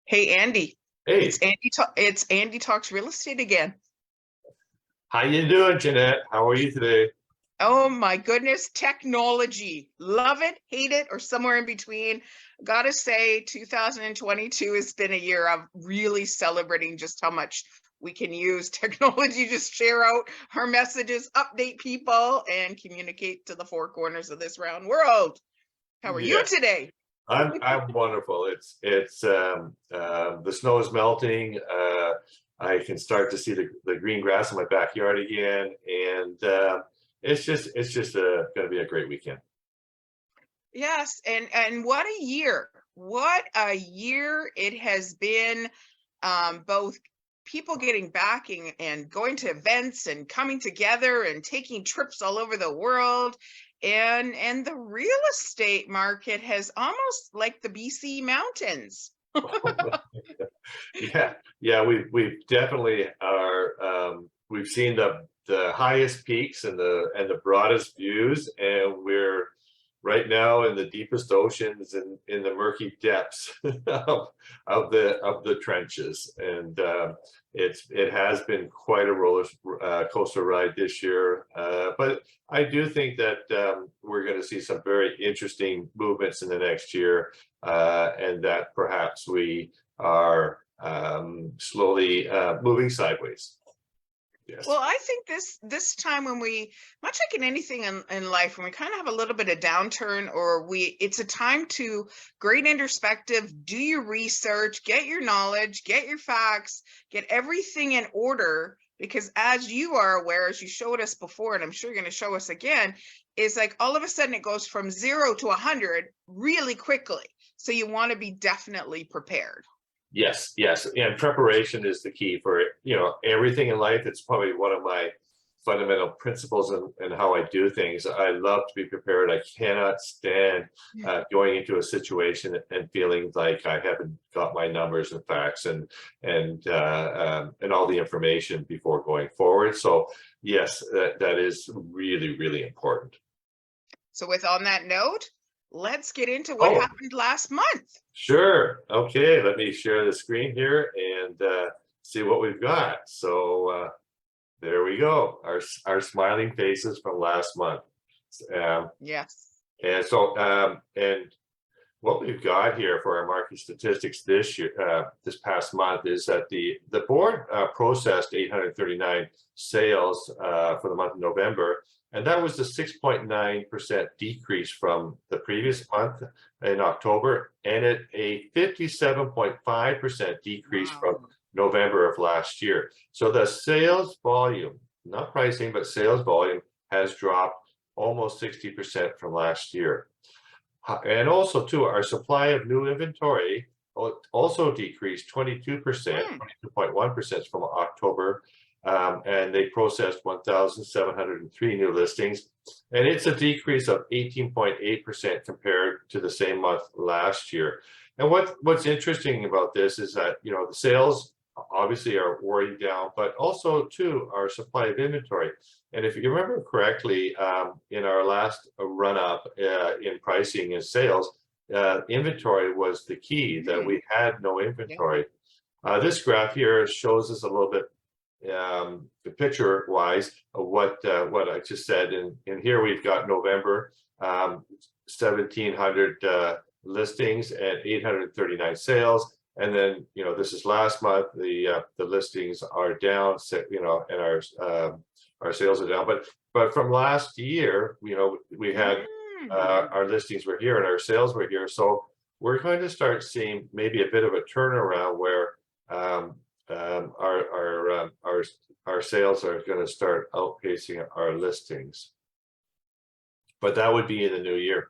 Hey Andy, Hey, it's Andy Talks Real Estate again. how you doing, Jeanette? How are you today? Oh my goodness, technology. Love it, hate it, or somewhere in between. Gotta say, 2022 has been a year of really celebrating just how much we can use technology to share out our messages, update people, and communicate to the four corners of this round world. How are you Yes, today? I'm wonderful. It's the snow is melting. I can start to see the green grass in my backyard again, and it's just going to be a great weekend. Yes, and what a year. What a year it has been, both people getting back and going to events and coming together and taking trips all over the world. And the real estate market has almost like the BC mountains. Yeah, we've definitely are. We've seen the highest peaks and the broadest views, and we're right now in the deepest oceans and in the murky depths of the trenches. And it has been quite a roller coaster ride this year. But I do think that we're going to see some very interesting movements in the next year, and that perhaps we are slowly moving sideways. Well, Yes. I think this time when we, much like in anything in life, when we kind of have a little bit of downturn, or it's a time to great introspective, do your research, get your knowledge, get your facts, get everything in order. Because as you are aware, as you showed us before, and I'm sure you're going to show us again, is like all of a sudden it goes from 0 to 100 really quickly. So you want to be definitely prepared. Yes, and preparation is the key for it. Everything in life. It's probably one of my fundamental principles and how I do things. I love to be prepared. I cannot stand going into a situation and feeling like I haven't got my numbers and facts and all the information before going forward. So yes, that is really, really important. So with on that note, let's get into what Oh, happened last month. sure. Okay, let me share the screen here and see what we've got. So there we go. Our smiling faces from last month. Um, Yes. and what we've got here for our market statistics this year, this past month, is that the board processed 839 sales for the month of November, and that was a 6.9% decrease from the previous month in October, and a 57.5% decrease from Wow. November of last year. So the sales volume, not pricing, but sales volume, has dropped almost 60% from last year. And also, too, our supply of new inventory also decreased 22%, Hmm. 22.1% from October. And they processed 1,703 new listings. And it's a decrease of 18.8% compared to the same month last year. And what's interesting about this is that, the sales obviously are already down, but also, too, our supply of inventory. And if you remember correctly, in our last run up in pricing and sales, inventory was the key, that Hmm. we had no Yeah. inventory. This graph here shows us a little bit, the picture wise, of what I just said. And here we've got November, 1,700 listings and 839 sales. And then, this is last month. The listings are down, and our sales are down. But from last year, we had Hmm. our listings were here and our sales were here. So we're going to start seeing maybe a bit of a turnaround where um, our sales are going to start outpacing our listings. But that would be in the new year.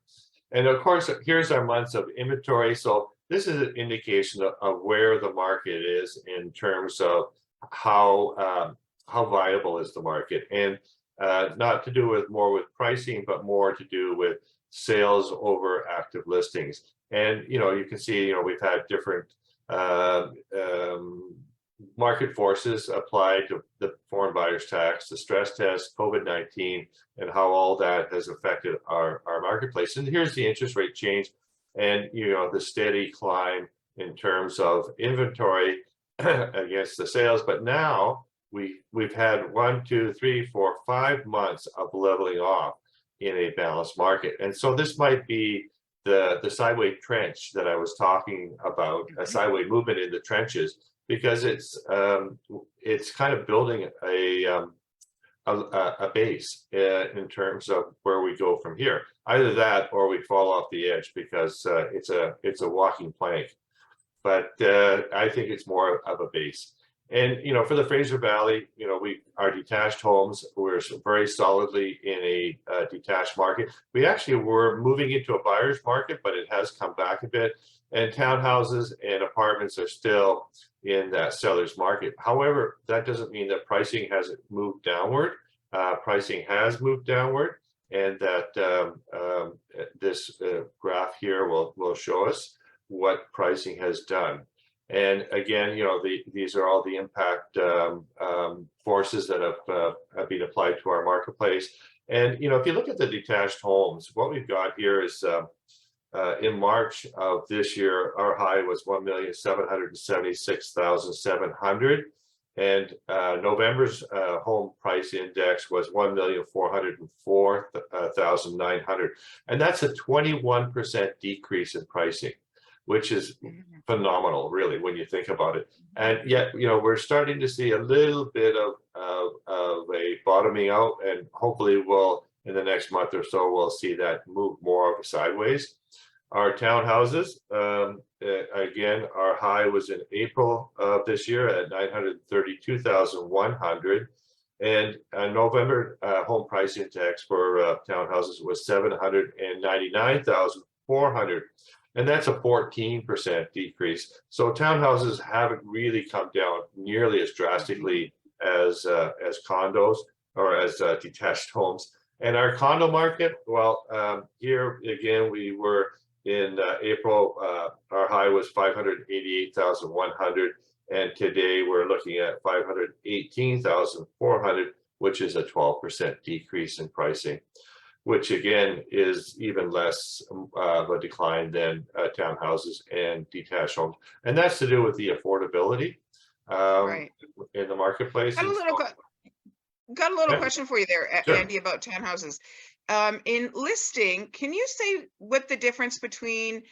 And of course, here's our months of inventory. So this is an indication of where the market is in terms of how viable is the market, and not to do with more with pricing, but more to do with sales over active listings. And you can see, we've had different uh, um, market forces applied to the foreign buyers tax, the stress test, COVID-19, and how all that has affected our marketplace. And here's the interest rate change, and the steady climb in terms of inventory against the sales, but now we've had 1, 2, 3, 4, 5 months of leveling off in a balanced market. And so this might be the sideways trench that I was talking about, a sideways movement in the trenches, because it's kind of building a base in terms of where we go from here. Either that or we fall off the edge, because it's a walking plank. But I think it's more of a base. And for the Fraser Valley, our detached homes, we're very solidly in a detached market. We actually were moving into a buyer's market, but it has come back a bit. And townhouses and apartments are still in that seller's market. However, that doesn't mean that pricing hasn't moved downward. Pricing has moved downward, and that this graph here will show us what pricing has done. And again, these are all the impact forces that have been applied to our marketplace. And if you look at the detached homes, what we've got here is in March of this year, our high was 1,776,700, and November's home price index was 1,404,900, and that's a 21% decrease in pricing, which is phenomenal, really, when you think about it. And yet, we're starting to see a little bit of a bottoming out, and hopefully we'll, in the next month or so, we'll see that move more of a sideways. Our townhouses, again, our high was in April of this year at 932,100. And November home price index for townhouses was 799,400. And that's a 14% decrease. So townhouses haven't really come down nearly as drastically as condos or as detached homes. And our condo market, well, here again, we were in April, our high was 588,100. And today we're looking at 518,400, which is a 12% decrease in pricing, which again is even less of a decline than townhouses and detached homes. And that's to do with the affordability in the marketplace. Got a little question for you there, sure, Andy, about townhouses. In listing, can you say what the difference between,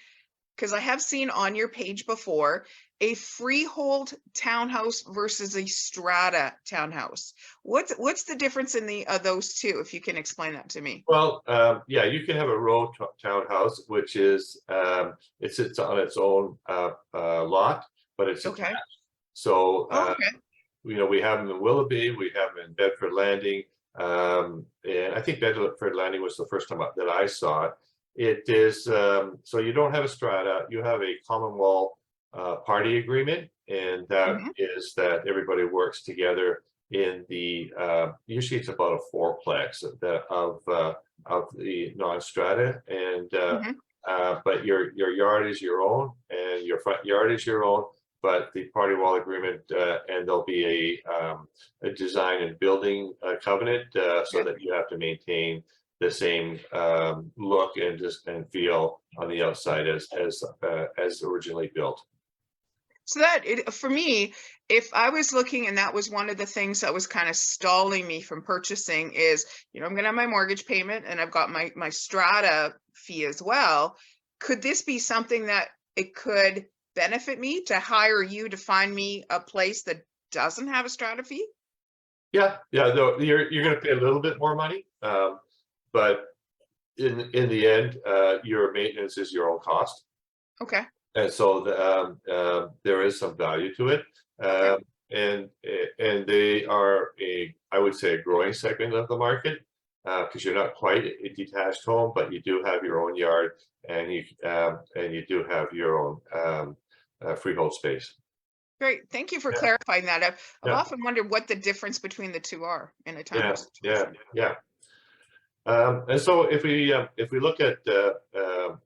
because I have seen on your page before, a freehold townhouse versus a strata townhouse. What's the difference in those two, if you can explain that to me? Well, yeah, you can have a row townhouse, which is it sits on its own lot, but it's okay. Attached. So okay. We have them in Willoughby, we have them in Bedford Landing, and I think Bedford Landing was the first time that I saw it. It is so you don't have a strata, you have a common wall party agreement, and that is that everybody works together in the usually it's about a fourplex of the non-strata, and but your yard is your own and your front yard is your own, but the party wall agreement and there'll be a design and building covenant so that you have to maintain the same look and feel on the outside as originally built. So for me, if I was looking, and that was one of the things that was kind of stalling me from purchasing, is, I'm going to have my mortgage payment and I've got my strata fee as well. Could this be something that it could benefit me to hire you to find me a place that doesn't have a strata fee? Yeah, no, you're going to pay a little bit more money, but in the end, your maintenance is your own cost. Okay. And so there is some value to it, and they are I would say a growing segment of the market, because you're not quite a detached home, but you do have your own yard, and you do have your own freehold space. Great, thank you for clarifying that. I've often wondered what the difference between the two are in a townhouse. Yeah. And so if we look at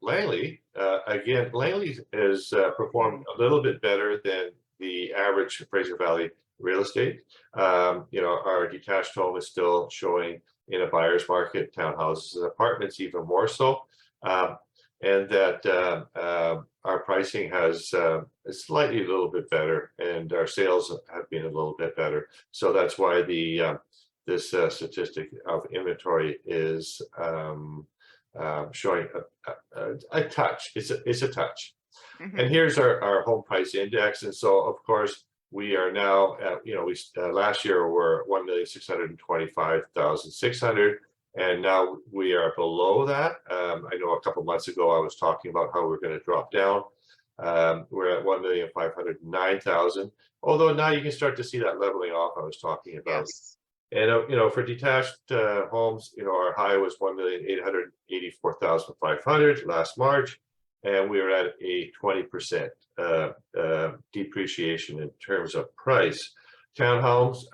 Langley, again, Langley has performed a little bit better than the average Fraser Valley real estate. Our detached home is still showing in a buyer's market, townhouses and apartments even more so. and that our pricing has is slightly a little bit better, and our sales have been a little bit better. So that's why the this statistic of inventory is showing a touch. It's a touch. Mhm. And here's our home price index. And so, of course, we are now at, we last year were 1,625,600, and now we are below that. I know a couple months ago I was talking about how we're going to drop down. We're at 1,509,000. Although now you can start to see that leveling off I was talking about. Yes. And for detached homes, our high was 1,884,500 last March, and we were at a 20% depreciation in terms of price. Townhomes,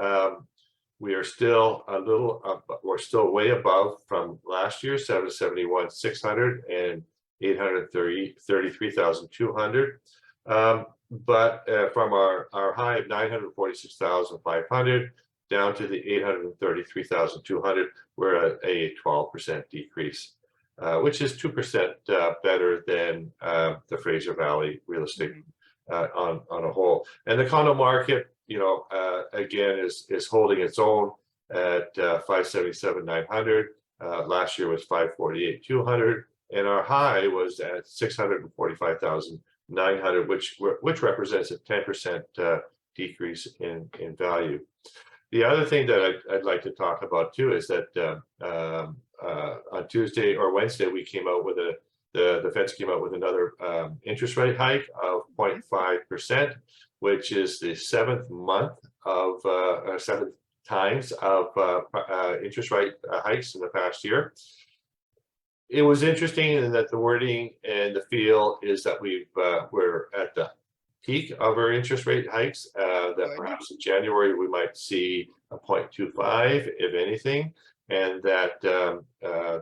we are still a little we're still way above from last year, 771,600 and 833,200. But from our high of 946,500 down to the 833,200, we're at a 12% decrease, which is 2% better than the Fraser Valley real estate on a whole. And the condo market, again, is holding its own at 577,900. Last year was 548,200, and our high was at 645,900, which represents a 10% decrease in value. The other thing that I'd like to talk about too is that on Tuesday or Wednesday we came out with the Feds came out with another interest rate hike of 0.5%, which is the seventh times of interest rate hikes in the past year. It was interesting in that the wording and the feel is that we're at the peak of our interest rate hikes, that perhaps in January we might see a 0.25, if anything, and that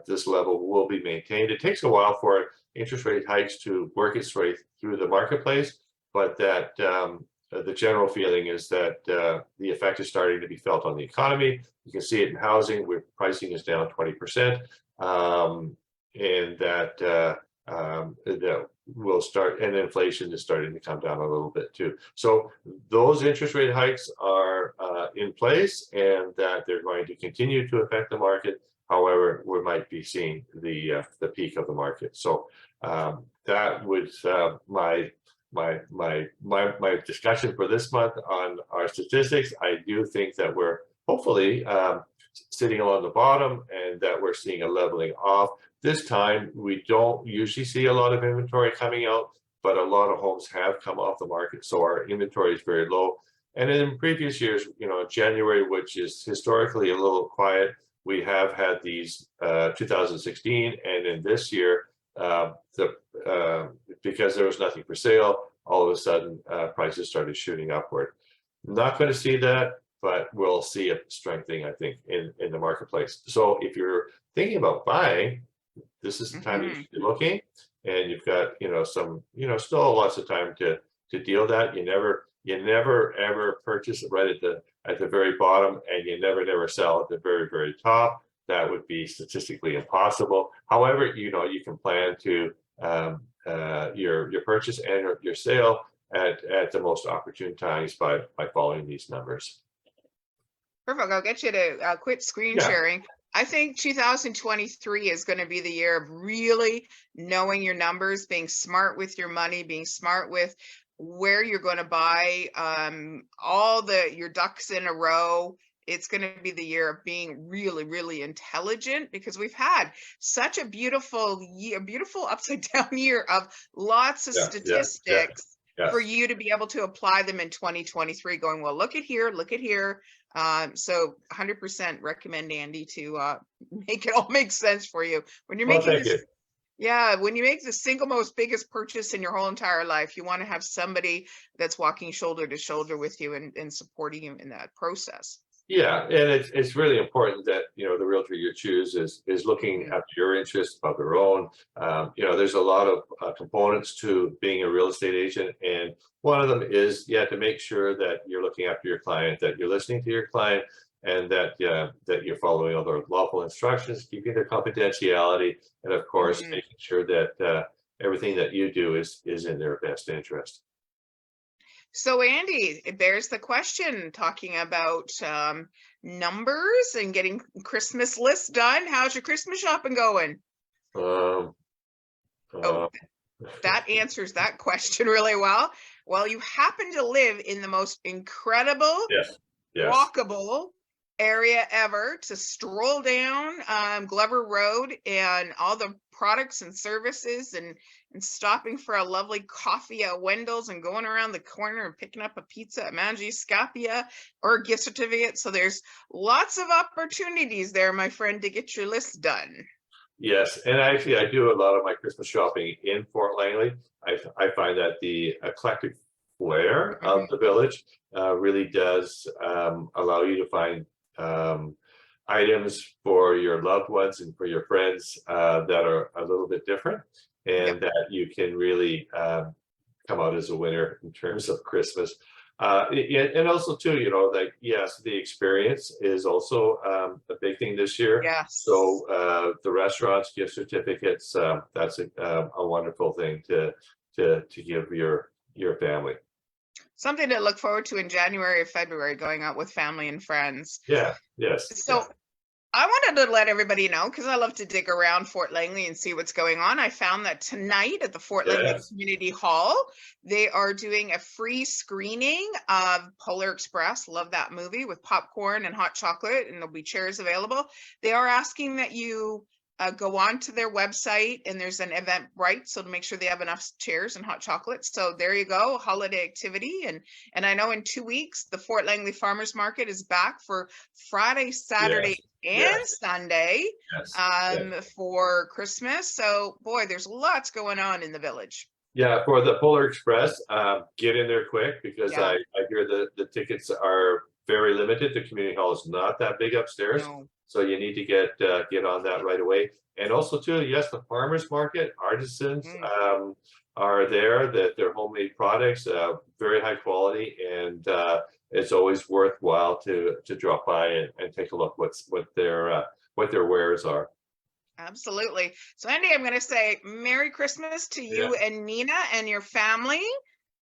this level will be maintained. It takes a while for interest rate hikes to work its way through the marketplace, but that the general feeling is that the effect is starting to be felt on the economy. You can see it in housing, where pricing is down 20%, and that will start, and inflation is starting to come down a little bit too. So those interest rate hikes are in place, and that they're going to continue to affect the market. However, we might be seeing the peak of the market. So that was my discussion for this month on our statistics. I do think that we're hopefully sitting along the bottom, and that we're seeing a leveling off. This time, we don't usually see a lot of inventory coming out, but a lot of homes have come off the market, so our inventory is very low. And in previous years, January, which is historically a little quiet, we have had these 2016, and in this year, because there was nothing for sale, all of a sudden prices started shooting upward. Not going to see that, but we'll see it strengthening, I think, in the marketplace. So if you're thinking about buying, this is the time you should be looking, and you've got some still lots of time to deal that. You never ever purchase right at the very bottom, and you never sell at the very top. That would be statistically impossible. However, you can plan to your purchase and your sale at the most opportune times by following these numbers. Perfect. I'll get you to quit screen sharing. I think 2023 is going to be the year of really knowing your numbers, being smart with your money, being smart with where you're going to buy, your ducks in a row. It's going to be the year of being really intelligent, because we've had such a beautiful year, beautiful upside down year of lots of statistics for you to be able to apply them in 2023 going, well, look at here. So 100% recommend Andy to make it all make sense for you. When you're making this, when you make the single most biggest purchase in your whole entire life, you want to have somebody that's walking shoulder to shoulder with you and supporting you in that process. Yeah, and it's really important that the realtor you choose is looking after your interests above their own. There's a lot of components to being a real estate agent, and one of them is to make sure that you're looking after your client, that you're listening to your client, and that that you're following all the lawful instructions, keeping the confidentiality, and of course, Mhm. making sure that everything that you do is in their best interest. So Andy, it bears the question talking about numbers and getting Christmas lists done. How's your Christmas shopping going? Um, Oh, uh, that answers that question really well. Well, you happen to live in the most incredible, yes, yes, walkable area ever to stroll down Glover Road and all the products and services and stopping for a lovely coffee at Wendell's and going around the corner and picking up a pizza at Mangi Scapia or a gift certificate. So there's lots of opportunities there, my friend, to get your list done. yes. And actually, I do a lot of my Christmas shopping in Fort Langley. I find that the eclectic flair of the village really does allow you to find items for your loved ones and for your friends that are a little bit different, and Yep. that you can really come out as a winner in terms of Christmas. And also too, like, yes, the experience is also a big thing this year. Yes. So the restaurants, gift certificates, that's a wonderful thing to give your family. Something to look forward to in January or February, going out with family and friends. Yeah, yes, yeah, So I wanted to let everybody know, because I love to dig around Fort Langley and see what's going on. I found that tonight at the Fort Langley yes, Community Hall, they are doing a free screening of Polar Express. Love that movie, with popcorn and hot chocolate, and there'll be chairs available. They are asking that you go on to their website, and there's an Eventbrite, so to make sure they have enough chairs and hot chocolate. So there you go, holiday activity. And I know in 2 weeks the Fort Langley Farmers Market is back for Friday, Saturday, yes, and yes, Sunday yes, yes. for Christmas. So boy, there's lots going on in the village. Yeah, for the Polar Express, get in there quick, because Yeah, I hear the tickets are very limited. The community hall is not that big upstairs, no. so you need to get on that right away. And also too, yes, the farmers market artisans Mm, are there. That their homemade products, very high quality, and it's always worthwhile to drop by and take a look what their wares are. absolutely. So Andy, I'm going to say Merry Christmas to Yeah. you and Nina and your family.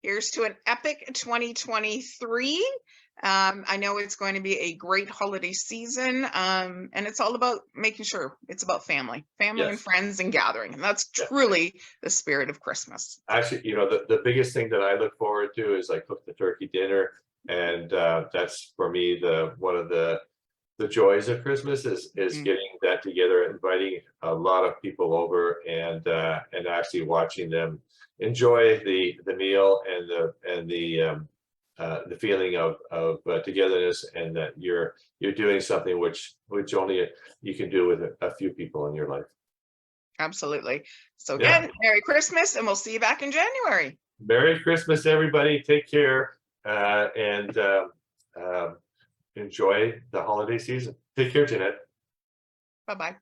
Here's to an epic 2023. I know it's going to be a great holiday season, and it's all about making sure it's about family and Yes. friends and gathering. And that's Yeah. truly the spirit of Christmas. Actually, the biggest thing that I look forward to is I cook the turkey dinner, and that's for me the one of the joys of Christmas is Mm, getting that together, inviting a lot of people over, and actually watching them enjoy the meal and the feeling of togetherness, and that you're doing something which only you can do with a few people in your life. absolutely. So Yeah. again, Merry Christmas, and we'll see you back in January. Merry Christmas, everybody. Take care, and enjoy the holiday season. Take care, Jeanette. Bye-bye.